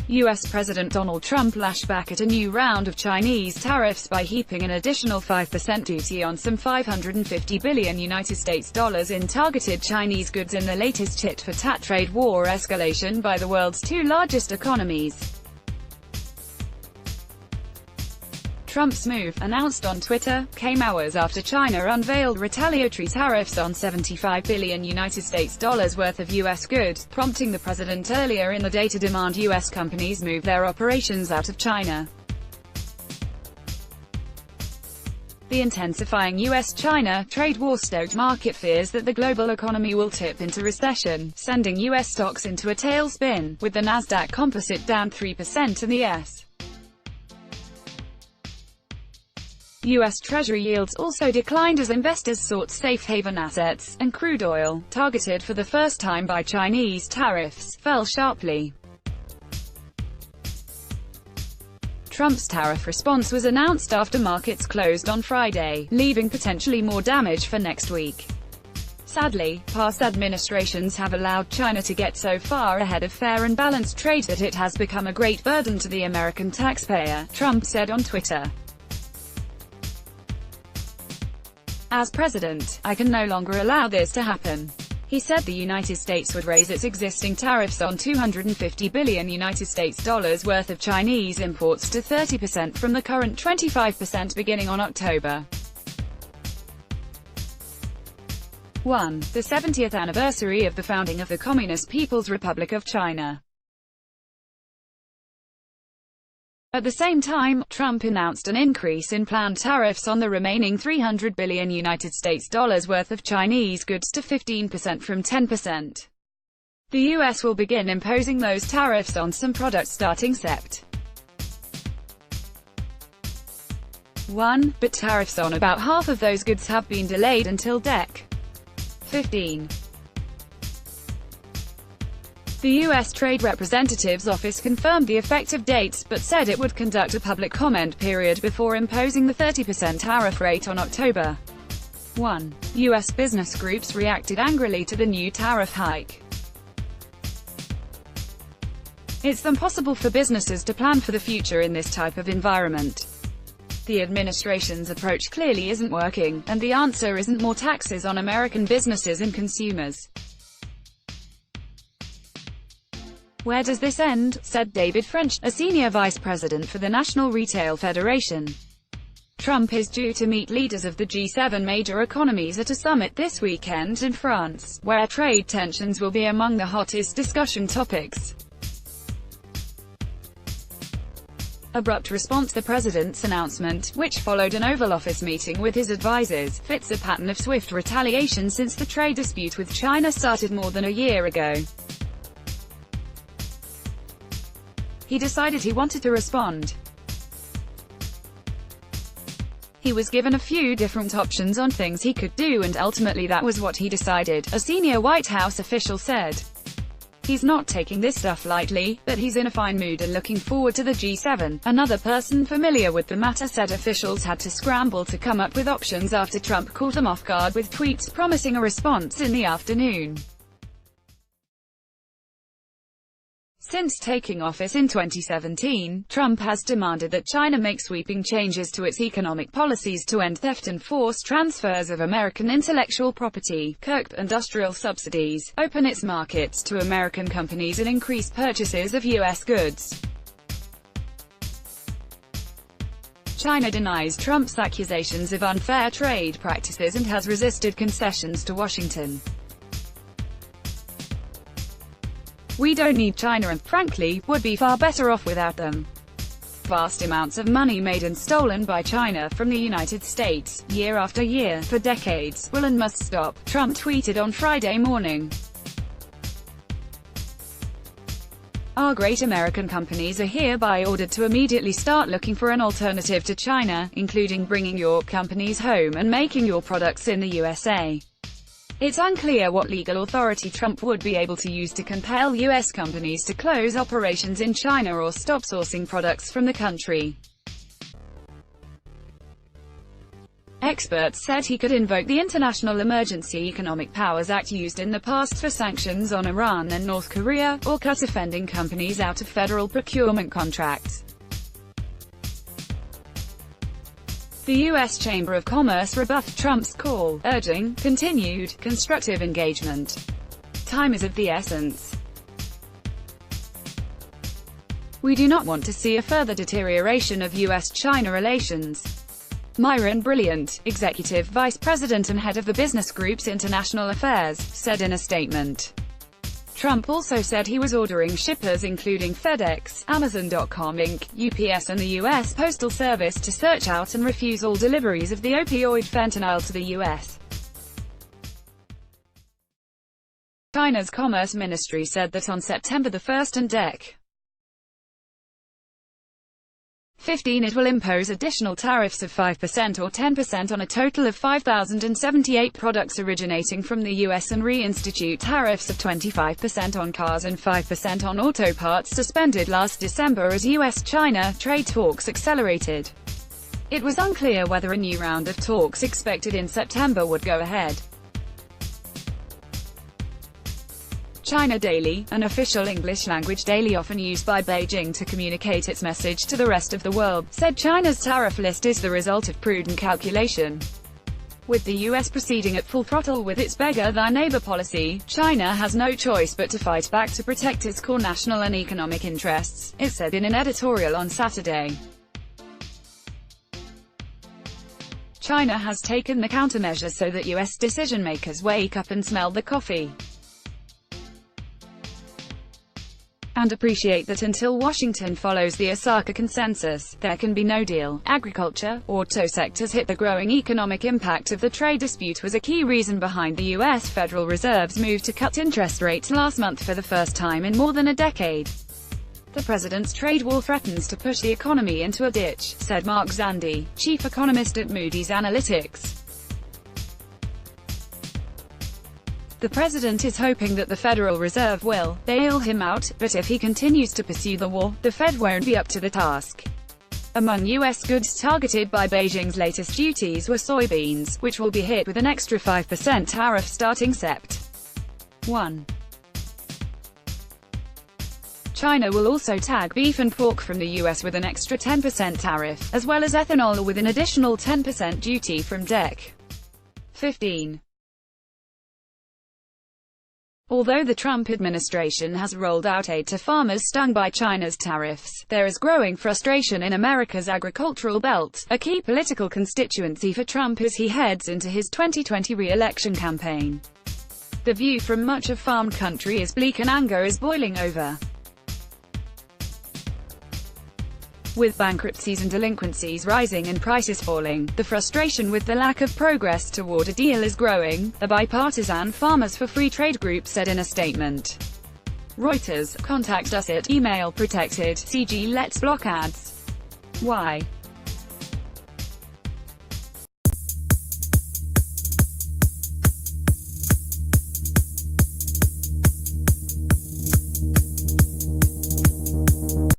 U.S. President Donald Trump lashed back at a new round of Chinese tariffs by heaping an additional 5% duty on some $550 billion in targeted Chinese goods in the latest tit-for-tat trade war escalation by the world's two largest economies. Trump's move, announced on Twitter, came hours after China unveiled retaliatory tariffs on $75 billion worth of U.S. goods, prompting the president earlier in the day to demand U.S. companies move their operations out of China. The intensifying U.S.-China trade war stoked market fears that the global economy will tip into recession, sending U.S. stocks into a tailspin, with the Nasdaq Composite down 3% and the S. U.S. Treasury yields also declined as investors sought safe haven assets, and crude oil, targeted for the first time by Chinese tariffs, fell sharply. Trump's tariff response was announced after markets closed on Friday, leaving potentially more damage for next week. Sadly, past administrations have allowed China to get so far ahead of fair and balanced trade that it has become a great burden to the American taxpayer, Trump said on Twitter. As president, I can no longer allow this to happen. He said the United States would raise its existing tariffs on $250 billion worth of Chinese imports to 30% from the current 25% beginning on October 1, the 70th anniversary of the founding of the Communist People's Republic of China. At the same time, Trump announced an increase in planned tariffs on the remaining $300 billion worth of Chinese goods to 15% from 10%. The U.S. will begin imposing those tariffs on some products starting Sept. 1, but tariffs on about half of those goods have been delayed until Dec. 15. The U.S. Trade Representative's office confirmed the effective dates, but said it would conduct a public comment period before imposing the 30% tariff rate on October 1. U.S. business groups reacted angrily to the new tariff hike. It's impossible for businesses to plan for the future in this type of environment. The administration's approach clearly isn't working, and the answer isn't more taxes on American businesses and consumers. Where does this end? Said David French, a senior vice president for the National Retail Federation. Trump is due to meet leaders of the G7 major economies at a summit this weekend in France, where trade tensions will be among the hottest discussion topics. Abrupt response. The president's announcement, which followed an Oval Office meeting with his advisors, fits a pattern of swift retaliation since the trade dispute with China started more than a year ago. He decided he wanted to respond. He was given a few different options on things he could do, and ultimately that was what he decided, a senior White House official said. He's not taking this stuff lightly, but he's in a fine mood and looking forward to the G7. Another person familiar with the matter said officials had to scramble to come up with options after Trump caught them off guard with tweets promising a response in the afternoon. Since taking office in 2017, Trump has demanded that China make sweeping changes to its economic policies to end theft and force transfers of American intellectual property, curb industrial subsidies, open its markets to American companies and increase purchases of U.S. goods. China denies Trump's accusations of unfair trade practices and has resisted concessions to Washington. We don't need China and, frankly, would be far better off without them. Vast amounts of money made and stolen by China from the United States, year after year, for decades, will and must stop, Trump tweeted on Friday morning. Our great American companies are hereby ordered to immediately start looking for an alternative to China, including bringing your companies home and making your products in the USA. It's unclear what legal authority Trump would be able to use to compel U.S. companies to close operations in China or stop sourcing products from the country. Experts said he could invoke the International Emergency Economic Powers Act used in the past for sanctions on Iran and North Korea, or cut offending companies out of federal procurement contracts. The U.S. Chamber of Commerce rebuffed Trump's call, urging continued, constructive engagement. Time is of the essence. We do not want to see a further deterioration of U.S.-China relations. Myron Brilliant, executive vice president and head of the business group's international affairs, said in a statement. Trump also said he was ordering shippers including FedEx, Amazon.com Inc., UPS and the U.S. Postal Service to search out and refuse all deliveries of the opioid fentanyl to the U.S. China's Commerce Ministry said that on September 1st and Dec. 15 it will impose additional tariffs of 5% or 10% on a total of 5,078 products originating from the U.S. and reinstitute tariffs of 25% on cars and 5% on auto parts suspended last December as U.S.-China trade talks accelerated. It was unclear whether a new round of talks expected in September would go ahead. China Daily, an official English-language daily often used by Beijing to communicate its message to the rest of the world, said China's tariff list is the result of prudent calculation. With the U.S. proceeding at full throttle with its beggar-thy-neighbor policy, China has no choice but to fight back to protect its core national and economic interests, it said in an editorial on Saturday. China has taken the countermeasures so that U.S. decision-makers wake up and smell the coffee. And appreciate that until Washington follows the Osaka consensus, there can be no deal. Agriculture, auto sectors hit. The growing economic impact of the trade dispute was a key reason behind the U.S. Federal Reserve's move to cut interest rates last month for the first time in more than a decade. The president's trade war threatens to push the economy into a ditch, said Mark Zandi, chief economist at Moody's Analytics. The president is hoping that the Federal Reserve will bail him out, but if he continues to pursue the war, the Fed won't be up to the task. Among U.S. goods targeted by Beijing's latest duties were soybeans, which will be hit with an extra 5% tariff starting Sept. 1. China will also tag beef and pork from the U.S. with an extra 10% tariff, as well as ethanol with an additional 10% duty from Dec. 15. Although the Trump administration has rolled out aid to farmers stung by China's tariffs, there is growing frustration in America's agricultural belt, a key political constituency for Trump as he heads into his 2020 re-election campaign. The view from much of farm country is bleak and anger is boiling over. With bankruptcies and delinquencies rising and prices falling, the frustration with the lack of progress toward a deal is growing, the bipartisan Farmers for Free Trade group said in a statement. Reuters, contact us at email protected, CG let's block ads. Why?